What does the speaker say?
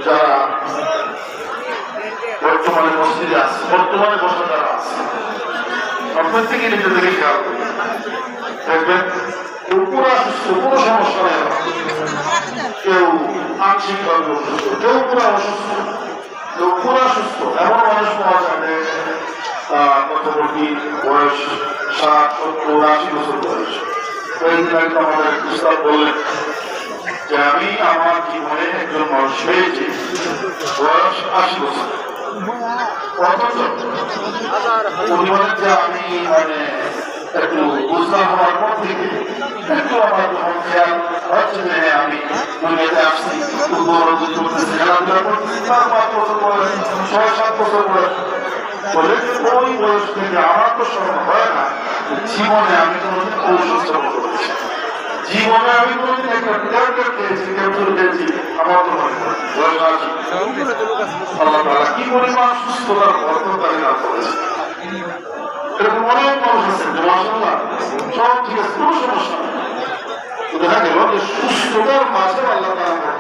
যারা বর্তমানে মসজিদে আছে, বর্তমানে বসা যারা আছে, আপনার থেকে নিজের দিকে খেয়াল করবেন, দেখবেন কেউ পুরো অসুস্থ, কোনো সমস্যা নেই, কেউ আংশিকভাবে অসুস্থ, কেউ পুরো অসুস্থ, কেউ পুরো সুস্থ। এমন মানুষ পাওয়া যাবে মোটামুটি বয়স 60, 70, 80 বছর বয়স। কয়েকদিন আগে আমাদের উস্তাদ বললেন যে আমি আমার জীবনে একজন মানুষ পেয়েছি বয়স 80 বছর, অথচ উনি বলেন যে আমি মানে একটু বুঝলাম হওয়ার পর থেকে একটু আমার যখন খেয়াল হচ্ছে যে আমি দুনিয়াতে আসছি, দৌড়াদৌড়ি করতেছি, খেলাধুলা করতেছি, তার 5 বছর বয়স, 6-7 বছর বয়স বলে ওই বয়স থেকে আমার তো স্মরণ হয় না জীবনে আমি কোনোদিন অসুস্থ করেছি, জীবনে আমি কোনোদিন একটা ট্যাবলেট খেয়েছি, ক্যাপসুল খেয়েছি, আমার তো মনে হয় বয়স আছে। আল্লাহ তাআলা কি পরিমাণ সুস্থতার বরকত দান করেছে। এরকম অনেক মানুষ আছে যে মাশাআল্লাহ সব ঠিক আছে, কোনো সমস্যা নেই, দেখা গেল যে সুস্থতার মাঝে আল্লাহ তাআলা